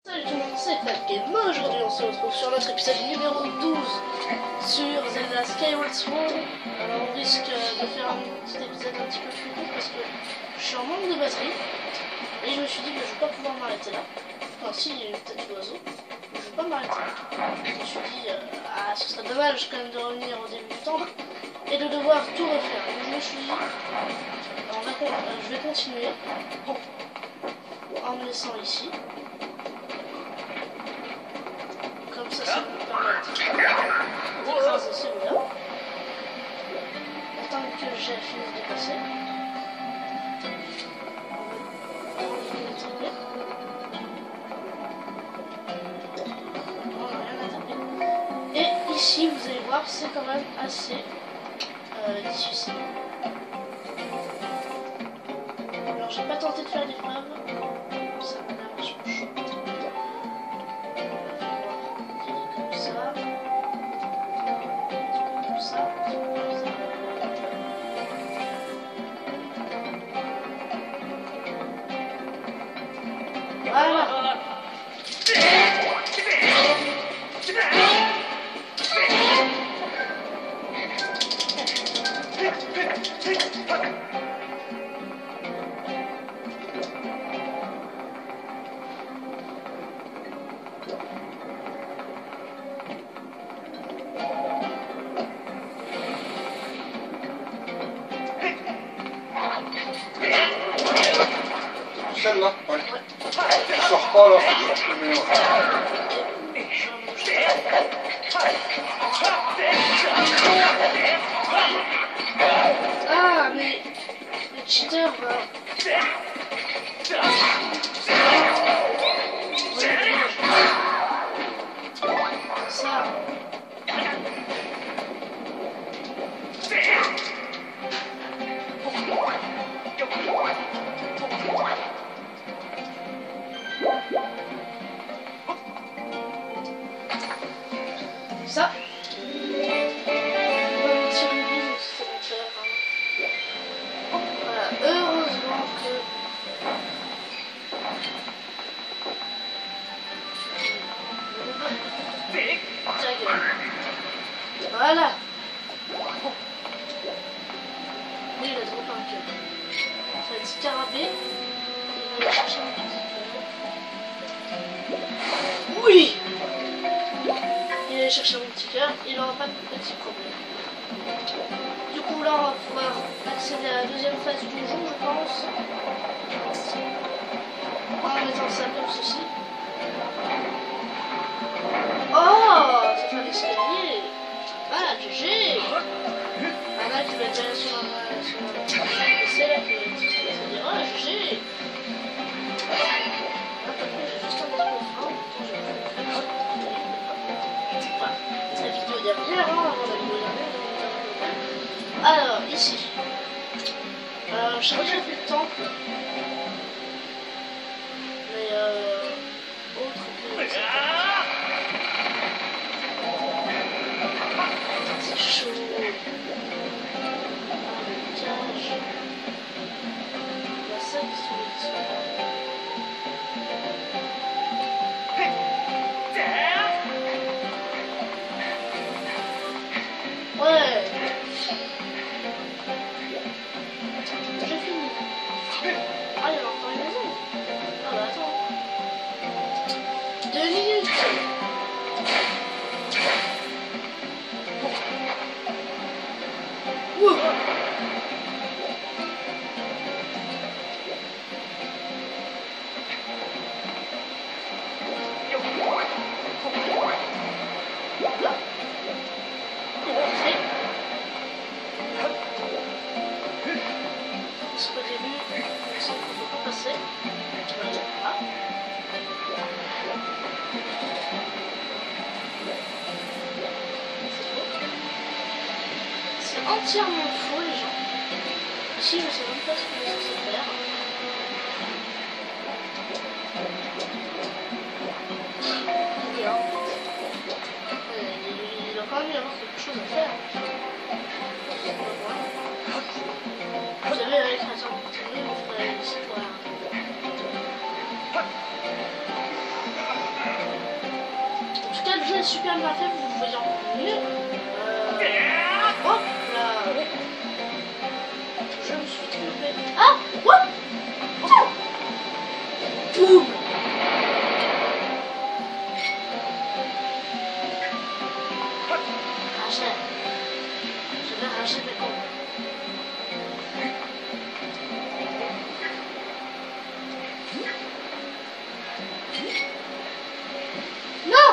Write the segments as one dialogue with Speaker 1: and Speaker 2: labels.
Speaker 1: Salut tout le monde, c'est FatGamer. Aujourd'hui on se retrouve sur notre épisode numéro 12 sur Zelda Skyward Sword. Alors on risque de faire un petit épisode un petit peu plus court parce que je suis en manque de batterie. Et je me suis dit que je vais pas pouvoir m'arrêter là. Enfin si, il y a une tête d'oiseau, mais je vais pas m'arrêter là. Je me suis dit, ce serait dommage quand même de revenir au début du temps et de devoir tout refaire. Donc je me suis dit, je vais continuer en me laissant ici. Comme ça me permet d'écraser celui-là. Tant que j'ai fini de dépasser. On n'a rien à taper. Et ici, vous allez voir, c'est quand même assez difficile. Alors, j'ai pas tenté de faire l'épreuve. Ça m'a l'air vachement chaud. Voilà.
Speaker 2: Celle-là, ouais. Tu sors pas là, tu sors plus meilleur.
Speaker 1: Ah, mais le cheater va... Ça. Ça. Voilà, heureusement que... Voilà. Lui, il a trop un cœur. Ça va être scarabée. Il va aller chercher un petit cœur. Oui! Il va aller chercher mon petit cœur. Il n'aura pas de petits problèmes. Du coup, là, on va pouvoir accéder à la deuxième phase du donjon, je pense. En mettant ça comme ceci. Oh! Ça fait l'escalier. Ah, GG! Ah là, tu vas déjà sur un PC là, tu vas dire, oh, GG! Là, par contre, j'ai juste un petit peu faim. Voilà, la vidéo dernière, hein, avant la vidéo dernière. Alors, ici. Je sais pas si j'ai plus de temps. Mais autre que ça. C'est chaud. Ah, le cage. Il y a ça qui sont dessus. Ouais. J'ai fini. Ah, il y a encore une maison. Ah bah attends. 2 minutes. Ouh. Parce qu'au début, il semble qu'il ne faut pas passer. Voilà. C'est entièrement faux, les gens. Ici, je ne sais même pas ce que c'est censé faire. Regarde. Il doit quand même y avoir quelque chose à faire. Vous savez, avec la sorte de on ferait ici pour la... jeu est super bien fait, vous le voyez encore mieux. Hop là. Je me suis trompé. Ah, what? Oh. Boum. Rachel. Je vais Rachel mes comptes. Non.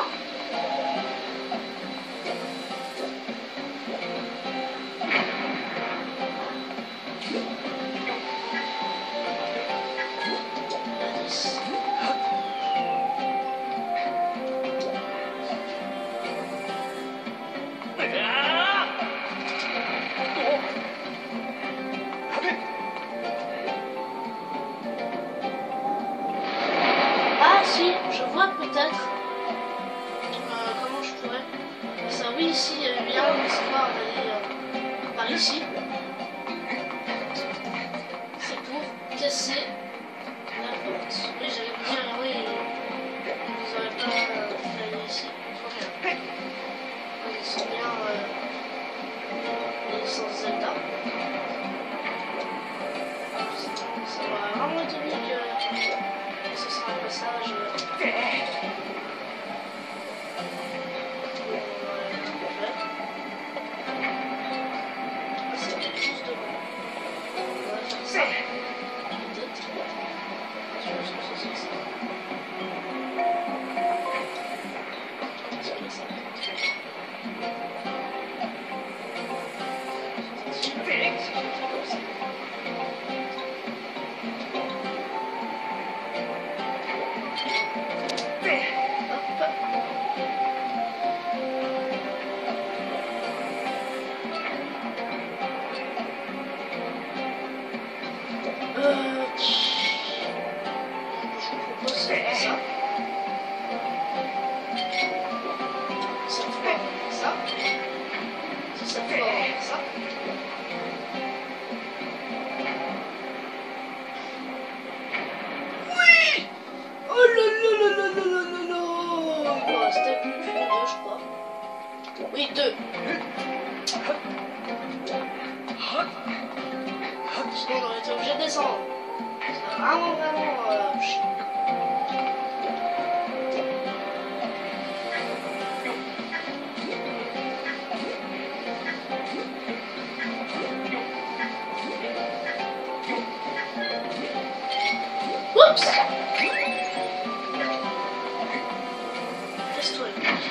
Speaker 1: Ah si, je vois peut-être comment je pourrais. Ça oui, ici il y a bien une histoire d'aller par ici. C'est pour casser la porte. Oui, j'allais vous dire, oui, vous n'aurez pas d'aller ici. Faut rien. Ils sont bien les licences Zelda. Ça va vraiment étonner que ce sera un passage. C'est quelque chose de bon. On va faire ça. Peut-être. Je pense que c'est ça. C'est ça. Je vous propose ça. Ça fait ça. Si ça fait ça. Oui! Oh là là là là là là là là! Il doit rester plus que 2, je crois. Oui, 2. Sinon, on aurait été obligé de descendre. C'est vraiment chiant. Oups! Casse-toi le mec.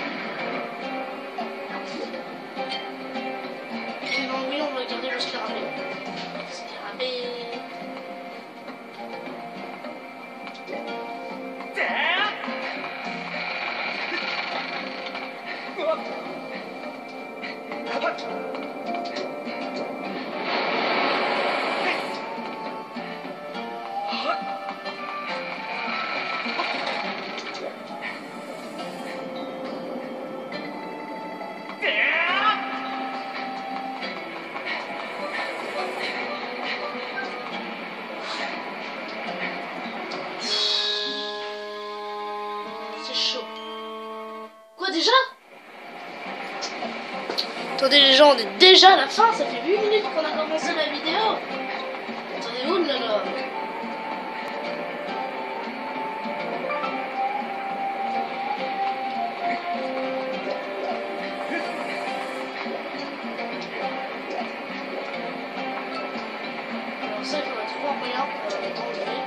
Speaker 1: Et non, oui, on va garder le scarabée. Scarabée. C'est chaud. Quoi déjà? Attendez les gens, on est déjà à la fin, ça fait 8 minutes qu'on a commencé la vidéo. Attendez, où là là? Alors ça, il faudra trouver un moyen d'enlever.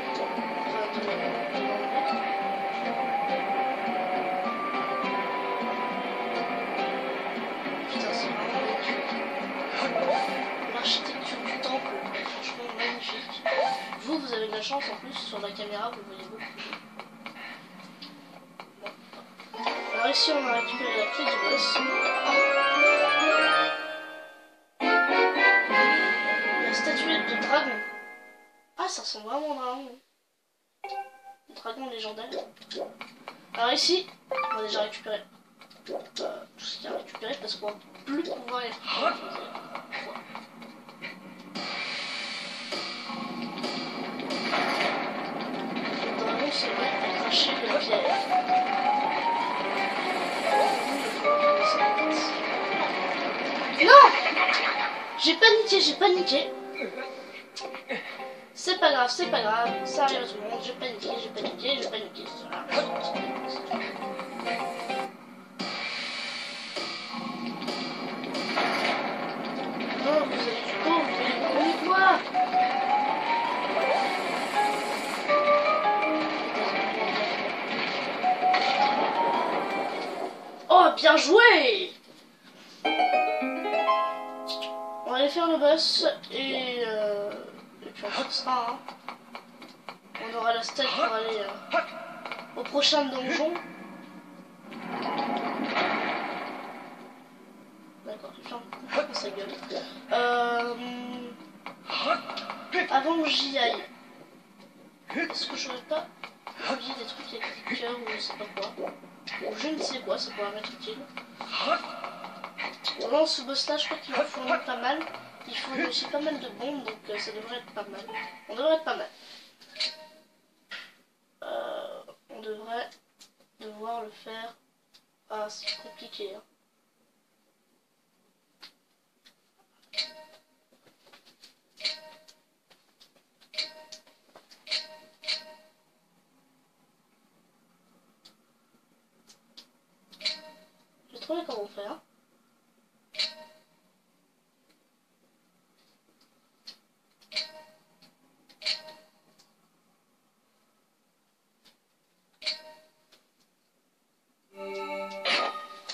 Speaker 1: Putain, c'est vraiment magnifique. L'architecture du temple est franchement magnifique. Vous avez de la chance en plus, sur la caméra, vous le voyez beaucoup mieux. Bon. Alors ici, on a récupéré la clé du boss. La statuette de dragon. Ah, ça ressemble vraiment à un dragon. Le dragon légendaire. Alors ici, on a déjà récupéré tout ce qu'il y a récupéré parce qu'on va plus pouvoir y récupérer. Le dragon, c'est vrai qu'il a craché de la pierre. J'ai paniqué, j'ai paniqué. C'est pas grave, ça arrive à tout le monde. J'ai paniqué, j'ai paniqué, j'ai paniqué. Non, vous avez du coup, vous avez quoi? Oh, bien joué! On va aller faire le boss et puis on fera hein. On aura la stack pour aller au prochain donjon. D'accord, tu fermes sa gueule. Avant que j'y aille, est-ce que je n'aurais pas oublié des trucs avec des cœurs ou je sais pas quoi? Ou je ne sais quoi, ça pourrait m'être utile. Dans ce boss là, je crois qu'il en fournit pas mal. Il fournit aussi pas mal de bombes, donc ça devrait être pas mal. On devrait être pas mal. On devrait devoir le faire. Ah, c'est compliqué. Hein. J'ai trouvé comment faire.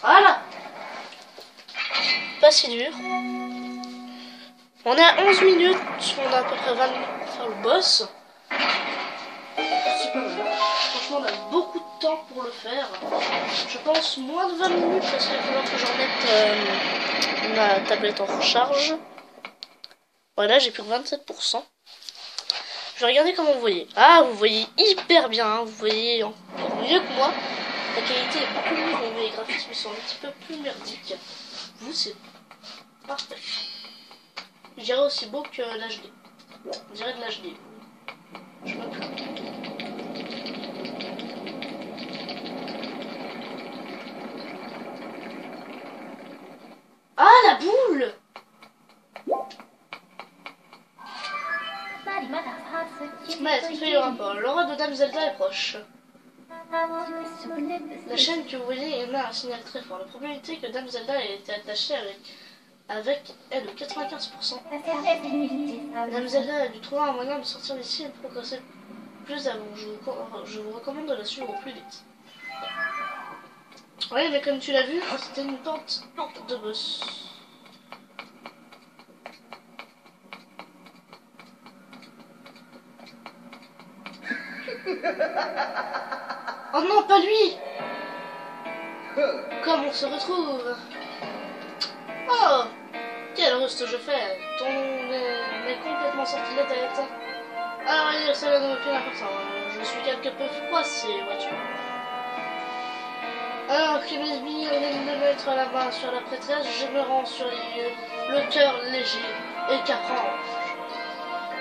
Speaker 1: Voilà. Pas si dur. On est à 11 minutes, on a à peu près 20 minutes pour faire le boss. C'est pas mal. Franchement, on a beaucoup de temps pour le faire. Je pense moins de 20 minutes parce qu'il va falloir que je remette ma tablette en recharge. Voilà, j'ai plus que 27%. Je vais regarder comment vous voyez. Ah, vous voyez hyper bien, hein. Vous voyez encore mieux que moi. La qualité est beaucoup mieux, mais les graphismes sont un petit peu plus merdiques. Vous, c'est parfait. Je dirais aussi beau que l'HD. On dirait de l'HD. Je me plains. Ah, la boule! Maître, fais le rapport. L'aura de Dame Zelda est proche. La chaîne que vous voyez émet un signal très fort. La probabilité que Dame Zelda ait été attachée avec est de 95%. Dame Zelda a dû trouver un moyen de sortir d'ici et de progresser plus avant. Je vous recommande de la suivre au plus vite. Oui, mais comme tu l'as vu, c'était une porte de boss. Oh non, pas lui! Comme on se retrouve? Oh! Quel reste je fais! Ton est complètement sorti de la tête. À vrai dire, cela n'a aucune importance. Je suis quelque peu froissé, vois-tu. Alors que mes billes viennent de mettre la main sur la prêtresse, je me rends sur les lieux, le cœur léger et qu'apprendre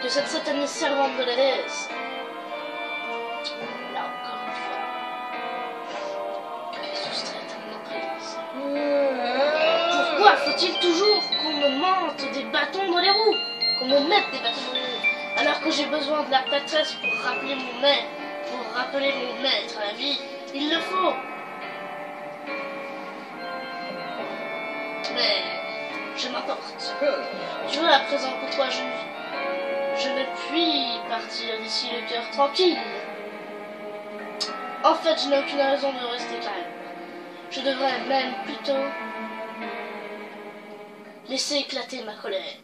Speaker 1: que cette satanée servante de la déesse. Là encore une fois, soustraite à mon emprise. Pourquoi faut-il toujours qu'on me mente des bâtons dans les roues? Qu'on me mette des bâtons dans les roues? Alors que j'ai besoin de la prêtresse pour rappeler mon maître, à la vie, il le faut. Mais je m'emporte. Tu vois, à présent, pourquoi je ne puis partir d'ici le cœur tranquille? En fait, je n'ai aucune raison de rester calme. Je devrais même plutôt laisser éclater ma colère.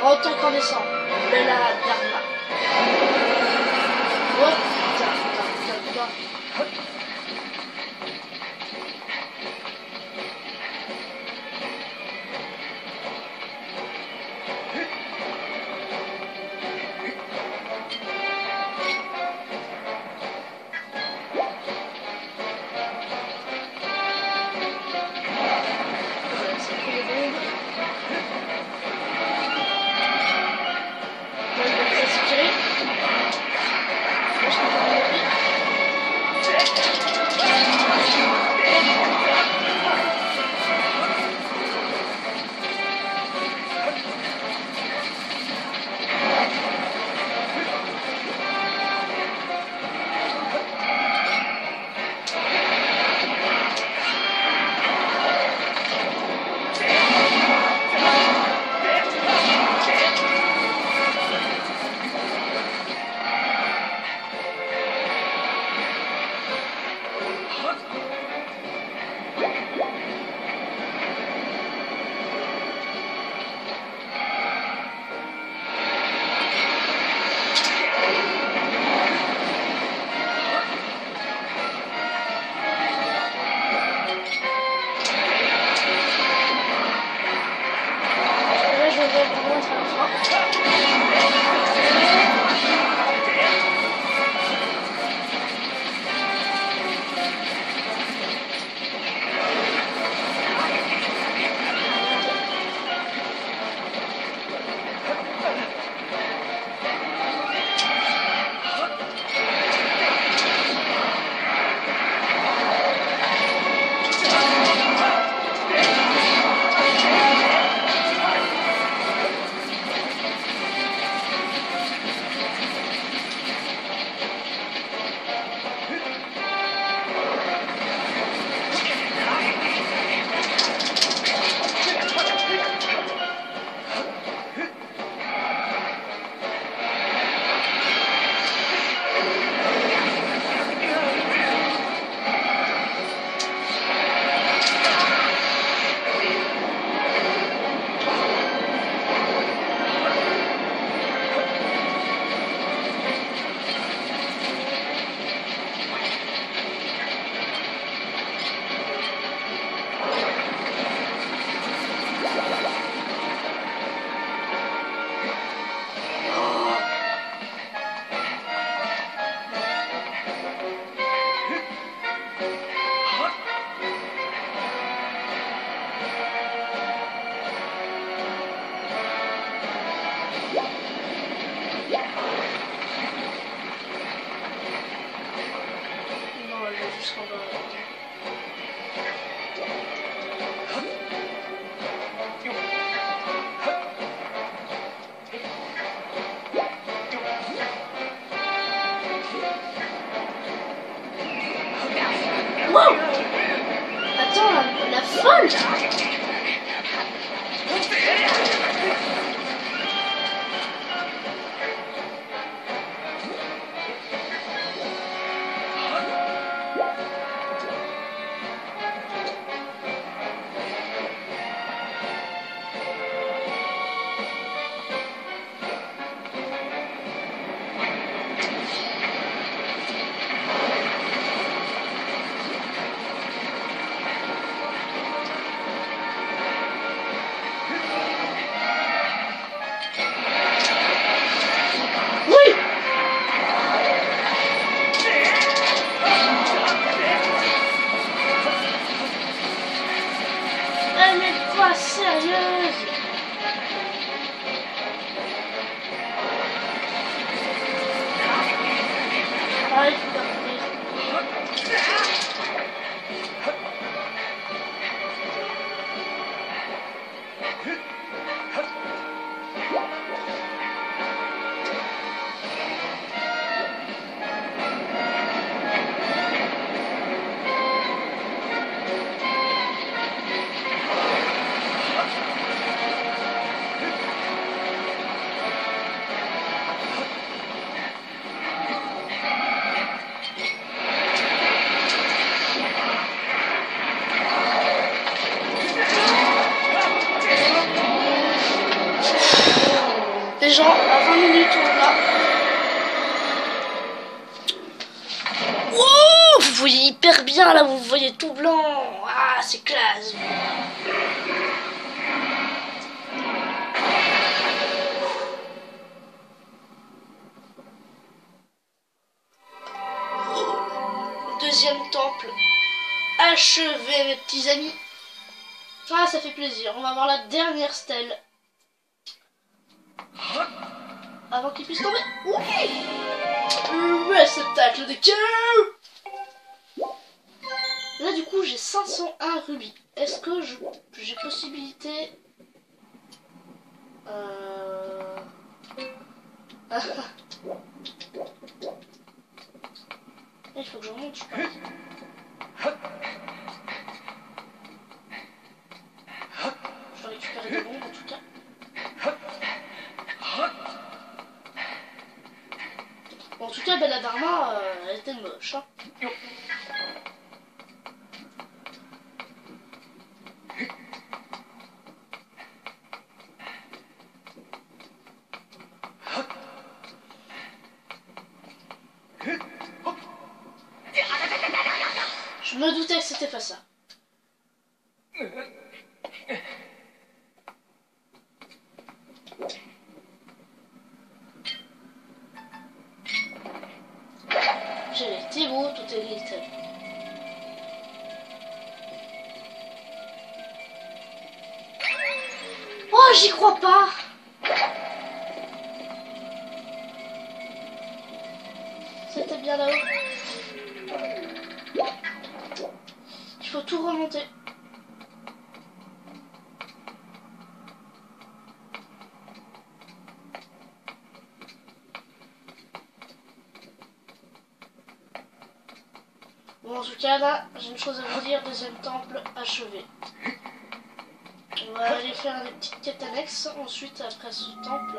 Speaker 1: En tant qu'en descend, mais la Dharma. Oh putain. Wow! Attends, la folle! Sérieuse. Arrête de les gens, à 20 minutes, on a... Wow, vous voyez hyper bien, là, vous voyez tout blanc. Ah, c'est classe. Deuxième temple achevé, mes petits amis. Ah, ça fait plaisir. On va voir la dernière stèle. Avant qu'il puisse tomber. Oui, le réceptacle de cœur. Là, du coup, j'ai 501 rubis. Est-ce que j'ai possibilité... Il faut que je remonte, je pense. Je vais récupérer des bombes, en tout cas. Bon, en tout cas, Bella Dharma, elle était moche. Hein. Je me doutais que c'était pas ça. Oh, j'y crois pas. C'était bien là-haut. Il faut tout remonter. Bon, en tout cas, là, j'ai une chose à vous dire. Deuxième temple achevé. On va aller faire des petites quêtes annexes. Ensuite, après ce temple,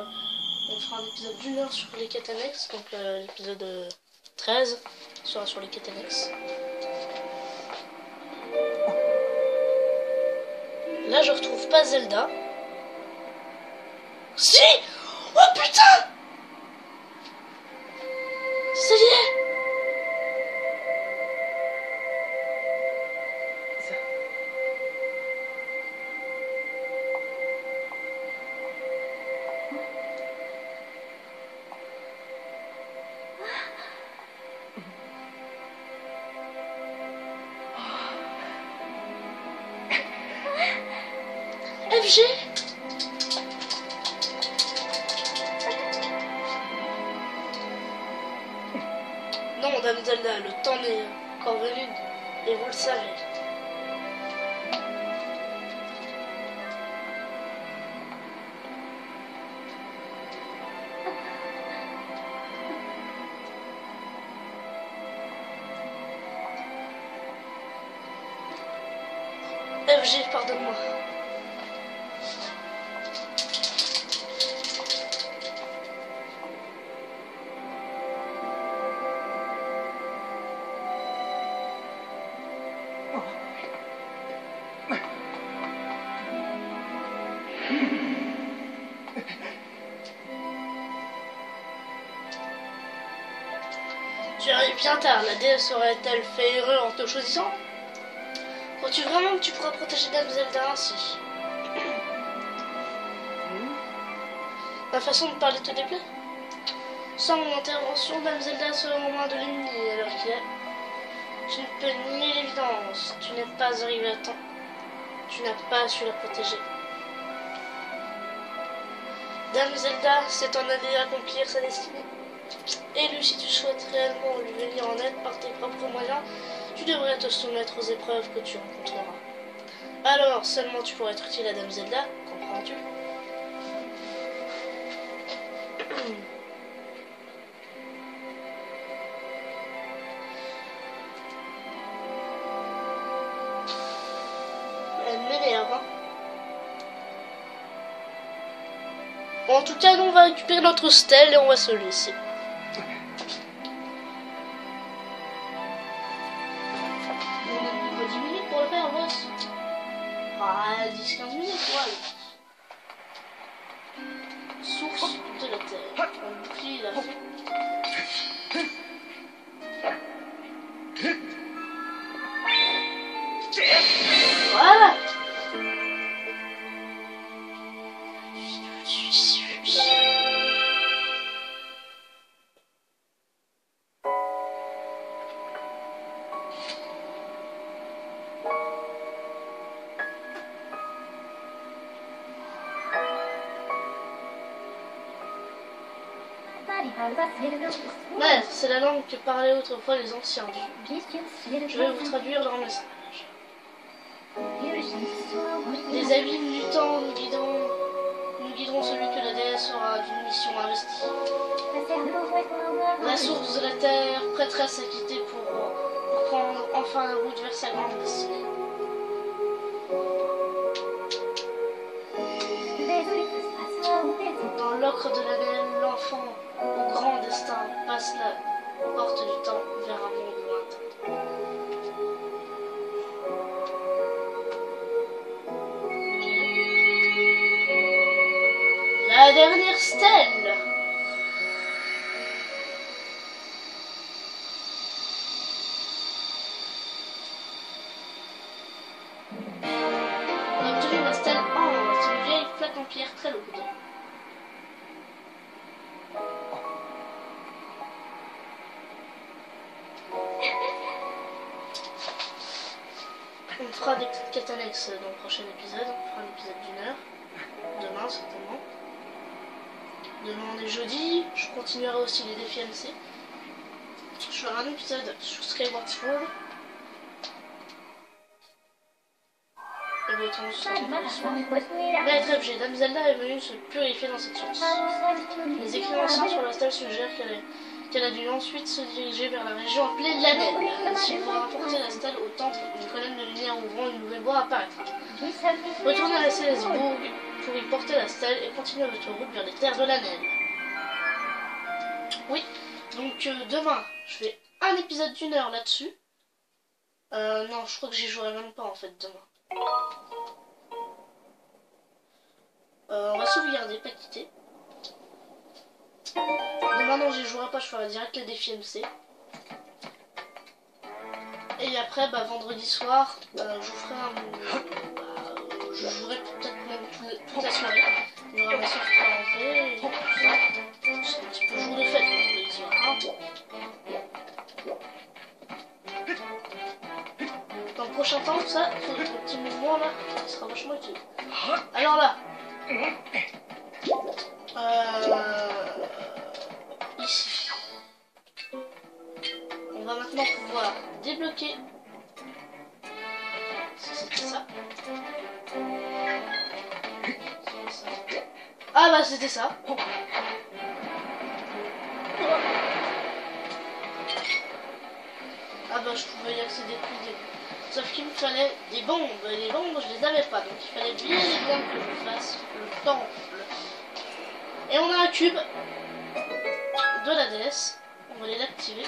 Speaker 1: on fera un épisode d'une heure sur les quêtes annexes. Donc, l'épisode 13 sera sur les quêtes annexes. Là, je retrouve pas Zelda. Si! Oh putain! Ça y est! FG. Non, Dame Zelda, le temps n'est encore venu et vous le savez. FG, pardonne-moi. Tu arrives bien tard, la déesse aurait-elle fait erreur en te choisissant? Crois-tu vraiment que tu pourras protéger Dame Zelda ainsi? Ma façon de parler te déplaît? Sans mon intervention, Dame Zelda serait en main de l'ennemi, alors qu'il est. Tu ne peux nier l'évidence, tu n'es pas arrivé à temps. Tu n'as pas su la protéger. Dame Zelda s'est en allée accomplir sa destinée. Élu, si tu souhaites réellement lui venir en aide par tes propres moyens, tu devrais te soumettre aux épreuves que tu rencontreras. Alors seulement tu pourras être utile à Dame Zelda, comprends-tu? Elle m'énerve, hein. Bon, en tout cas, nous on va récupérer notre stèle et on va se laisser. On a 10 minutes pour le faire, boss. Ah, 10-15 minutes, ouais. Source de la terre. Un bouclier, la fait. Voilà. Ouais, c'est la langue que parlaient autrefois les anciens. Je vais vous traduire leur message. Les abîmes du temps nous guideront celui que la déesse aura d'une mission investie. La source de la terre, prêtresse à quitter pour prendre enfin la route vers sa grande destinée. Dans l'ocre de la naine, l'enfant au grand destin passe la porte du temps vers un monde lointain. La dernière stèle. On a obtenu la stèle Ange, c'est une vieille plaque en pierre très lourde. On fera des petites quêtes annexes dans le prochain épisode. On fera un épisode d'1 heure. Demain, jeudi, je continuerai aussi les défis MC. Je ferai un épisode sur Skyward Sword. Et bon, autant se Maître objet, Dame Zelda est venue se purifier dans cette source. Les écrits anciens sur la stèle suggèrent qu'elle a dû ensuite se diriger vers la région appelée l'Anel. Si vous rapportez la stèle au temple, une colonne de lumière ouvrant une nouvelle voie apparaîtra. Retournez à la Célesbourg pour y porter la stèle et continuer votre route vers les terres de l'Anel. Oui, donc demain, je fais un épisode d'1 heure là-dessus. Non, je crois que j'y jouerai même pas en fait demain. On va sauvegarder, pas quitter. Demain, non, j'y jouerai pas, je ferai direct les défis MC. Et après, bah, vendredi soir, je vous ferai un... je jouerai peut-être même toute la soirée. Il y aura ma soeur qui va rentrer. Et tout ça. C'est un petit peu jour de fête, vendredi soir. Hein. Dans le prochain temps, ça, ce petit mouvement là, il sera vachement utile. Alors là, ici, on va maintenant pouvoir débloquer. C'était ça. Ah bah c'était ça. Ah bah je pouvais y accéder depuis le début. Sauf qu'il me fallait des bombes. Les bombes, je les avais pas. Donc il fallait bien que je fasse le temple. Et on a un cube de la déesse. On va aller l'activer.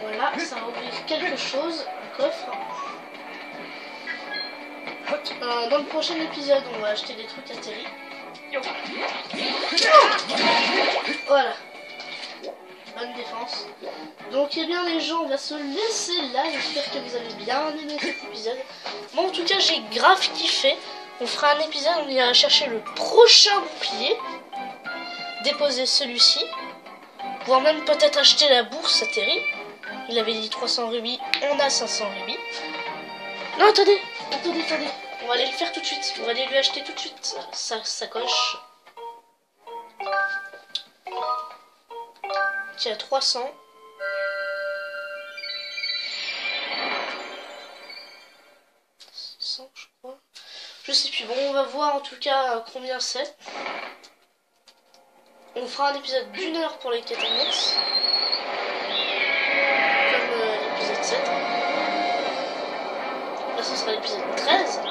Speaker 1: Voilà, ça va ouvrir quelque chose. Un coffre. Dans le prochain épisode, on va acheter des trucs à Terry. Voilà. Bonne défense. Donc, eh bien, les gens, on va se laisser là. J'espère que vous avez bien aimé cet épisode. Moi, en tout cas, j'ai grave kiffé. On fera un épisode, on ira chercher le prochain bouclier. Déposer celui-ci. Voire même peut-être acheter la bourse à Terry. Il avait dit 300 rubis. On a 500 rubis. Non, attendez. On va aller le faire tout de suite. On va aller lui acheter tout de suite sa sacoche. Qui a 300. Je crois. Je sais plus. Bon, on va voir en tout cas combien c'est. On fera un épisode d'1 heure pour les quêtes annexes. Comme l'épisode 7. Là, ce sera l'épisode 13.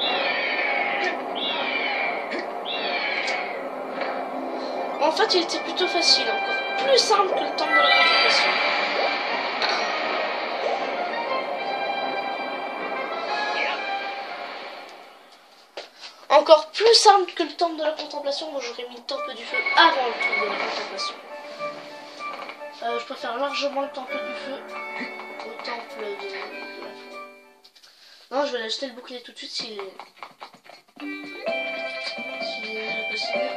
Speaker 1: En fait, il était plutôt facile, encore plus simple que le temple de la contemplation. Encore plus simple que le temple de la contemplation, moi j'aurais mis le temple du feu avant le temple de la contemplation. Je préfère largement le temple du feu au temple de la feu. Non, je vais l'acheter le bouclier tout de suite s'il est possible.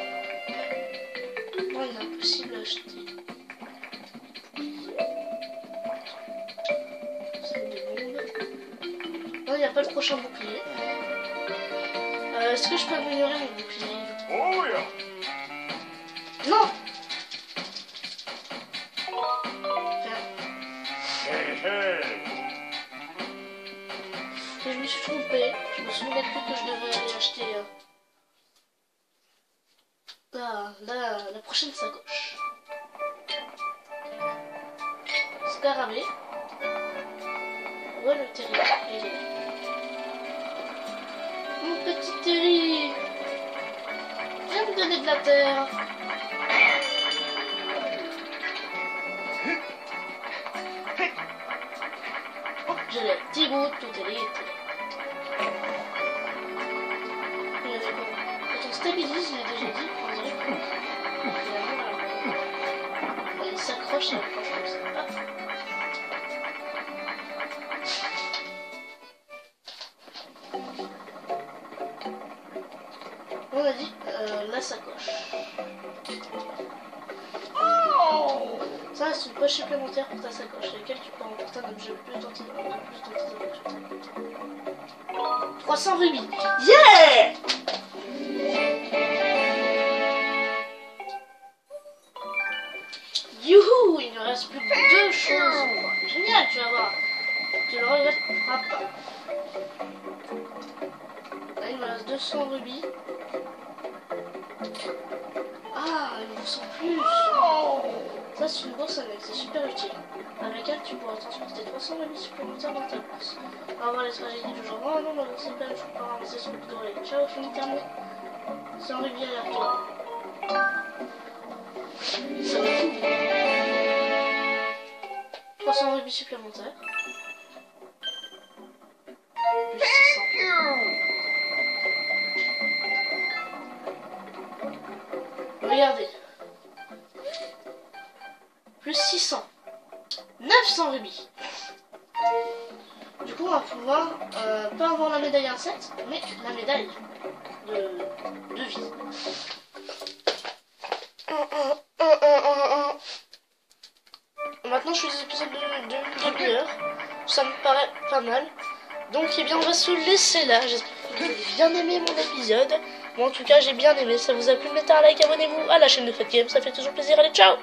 Speaker 1: Non, il est impossible à acheter. C'est des bombes. Non, il n'y a pas le prochain bouclier. Est-ce que je peux améliorer mon bouclier?
Speaker 2: Oh yeah.
Speaker 1: Non. Je me suis trompé. Je me souvenais plus que je devais aller acheter la prochaine sacoche. Scarabée. Ouais, le Terry. Il est là. Mon petit Terry. Viens me donner de la terre. J'ai les petits bouts, tout Terry. Il a fait quoi? Quand on stabilise, je l'ai déjà dit, on dirait que il s'accroche à la planche comme ça. On a dit la sacoche. Oh, Ça, c'est une poche supplémentaire pour ta sacoche, laquelle tu peux emporter un objet plus dans tes aventures. 300 rubis. Yeah! Youhou! Il ne reste plus que 2 choses. Génial, tu vas voir. Tu le regretteras pas. Là, il me reste 200 rubis. Ah, une bourse en plus. Ça, c'est une bourse avec, c'est super utile. Avec laquelle tu pourras transporter 300 rubis supplémentaires dans ta bourse. On va voir les tragédies du genre. Oh non, non, c'est pas, je peux pas ramasser ce coup de doré. Ciao, fini terminé. 100 rubis à retour. Ça va. 300 rubis supplémentaires. Plus 600. Regardez. Plus 600. 900 rubis. Du coup, on va pouvoir pas avoir la médaille insecte, mais la médaille de vie. Maintenant, je fais des épisodes de demi-heure. Ça me paraît pas mal. Donc, eh bien, on va se laisser là. J'espère que vous avez bien aimé mon épisode. Moi, en tout cas, j'ai bien aimé. Ça vous a plu, mettez un like, abonnez-vous à la chaîne de Fat Game. Ça fait toujours plaisir. Allez, ciao!